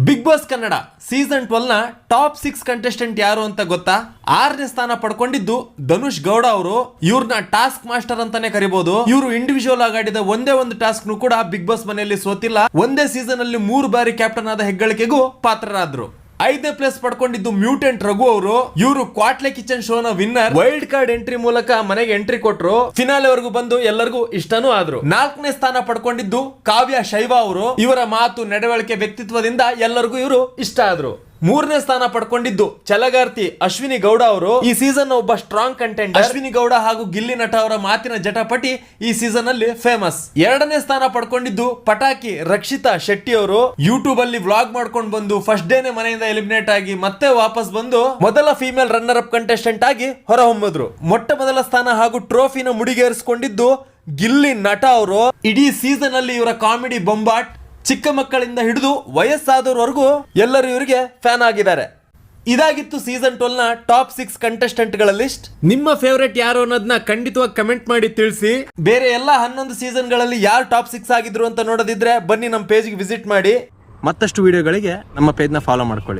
Big boss Kannada season 12 ನ top 6 contestant ಯಾರು ಅಂತ ಗೊತ್ತಾ? 6ನೇ ಸ್ಥಾನ ಪಡ್ಕೊಂಡಿದ್ದು ಧನುಷ್ ಗೌಡ ಅವರು. ಇವ್ರನ್ನ ಟಾಸ್ಕ್ ಮಾಸ್ಟರ್ ಅಂತಾನೆ ಕರಿಬಹುದು. ಇವರು ಇಂಡಿವಿಜುವಲ್ ಆಗಿ ಆಡಿದ ಒಂದೇ ಒಂದು ಟಾಸ್ಕ್ ನು ಕೂಡ ಬಿಗ್ ಬಾಸ್ ಮನೆಯಲ್ಲಿ ಸೋತಿಲ್ಲ. ಒಂದೇ ಸೀಸನ್ ಅಲ್ಲಿ 3 ಬಾರಿ ಕ್ಯಾಪ್ಟನ್ ಆದ ಹೆಗ್ಗಳಿಕೆಗೂ ಪಾತ್ರರಾದ್ರು. 5ನೇ ಪ್ಲೇಸ್ ಪಡ್ಕೊಂಡಿದ್ದು ಮ್ಯೂಟೆಂಟ್ ರಘು ಅವರು. ಇವರು ಕ್ವಾಟ್ಲೆ ಕಿಚನ್ ಶೋ ನ ವಿನ್ನರ್. ವೈಲ್ಡ್ ಕಾರ್ಡ್ ಎಂಟ್ರಿ ಮೂಲಕ ಮನೆಗೆ ಎಂಟ್ರಿ ಕೊಟ್ರು. ಫಿನಾಲೆ ವರೆಗೂ ಬಂದು ಎಲ್ಲರಿಗೂ ಇಷ್ಟನೂ ಆದ್ರು. 4ನೇ ಸ್ಥಾನ ಪಡ್ಕೊಂಡಿದ್ದು ಕಾವ್ಯ ಶೈವ ಅವರು. ಇವರ ಮಾತು, ನಡವಳಿಕೆ, ವ್ಯಕ್ತಿತ್ವದಿಂದ ಎಲ್ಲರಿಗೂ ಇವರು ಇಷ್ಟ ಆದ್ರು. 3ನೇ ಸ್ಥಾನ ಪಡ್ಕೊಂಡಿದ್ದು ಛಲಗಾರ್ತಿ ಅಶ್ವಿನಿ ಗೌಡ ಅವರು. ಈ ಸೀಸನ್ ಒಬ್ಬ ಸ್ಟ್ರಾಂಗ್ ಕಂಟೆಂಟ್. ಅಶ್ವಿನಿ ಗೌಡ ಹಾಗೂ ಗಿಲ್ಲಿ ನಟ ಅವರ ಮಾತಿನ ಜಟಾಪಟಿ ಈ ಸೀಸನ್ ಅಲ್ಲಿ ಫೇಮಸ್. 2ನೇ ಸ್ಥಾನ ಪಡ್ಕೊಂಡಿದ್ದು ಪಟಾಕಿ ರಕ್ಷಿತಾ ಶೆಟ್ಟಿ ಅವರು. ಯೂಟ್ಯೂಬ್ ಅಲ್ಲಿ ವ್ಲಾಗ್ ಮಾಡ್ಕೊಂಡು ಬಂದು ಫಸ್ಟ್ ಡೇನೆ ಮನೆಯಿಂದ ಎಲಿಮಿನೇಟ್ ಆಗಿ ಮತ್ತೆ ವಾಪಸ್ ಬಂದು ಮೊದಲ ಫೀಮೇಲ್ ರನ್ನರ್ ಅಪ್ ಕಂಟೆಸ್ಟೆಂಟ್ ಆಗಿ ಹೊರಹೊಮ್ಮಿದ್ರು. ಮೊಟ್ಟ ಮೊದಲ ಸ್ಥಾನ ಹಾಗೂ ಟ್ರೋಫಿನ ಮುಡಿಗೇರಿಸಿಕೊಂಡಿದ್ದು ಗಿಲ್ಲಿ ನಟ ಅವರು. ಇಡೀ ಸೀಸನ್ ಅಲ್ಲಿ ಇವರ ಕಾಮಿಡಿ ಬೊಂಬಾಟ್. ಚಿಕ್ಕ ಮಕ್ಕಳಿಂದ ಹಿಡಿದು ವಯಸ್ಸಾದವರವರೆಗೂ ಎಲ್ಲರೂ ಇವರಿಗೆ ಫ್ಯಾನ್ ಆಗಿದ್ದಾರೆ. ಇದಾಗಿತ್ತು ಸೀಸನ್ 12 ನ ಟಾಪ್ 6 ಕಂಟೆಸ್ಟೆಂಟ್ ಗಳ ಲಿಸ್ಟ್. ನಿಮ್ಮ ಫೇವರೇಟ್ ಯಾರು ಅನ್ನೋದನ್ನ ಖಂಡಿತವಾಗಿ ಕಮೆಂಟ್ ಮಾಡಿ ತಿಳಿಸಿ. ಬೇರೆ ಎಲ್ಲ 11 ಸೀಸನ್ ಗಳಲ್ಲಿ ಯಾರು ಟಾಪ್ 6 ಆಗಿದ್ರು ಅಂತ ನೋಡೋದಿದ್ರೆ ಬನ್ನಿ ನಮ್ಮ ಪೇಜ್ಗೆ ವಿಸಿಟ್ ಮಾಡಿ. ಮತ್ತಷ್ಟು ವಿಡಿಯೋಗಳಿಗೆ ನಮ್ಮ ಪೇಜ್ನ ಫಾಲೋ ಮಾಡ್ಕೊಳ್ಳಿ.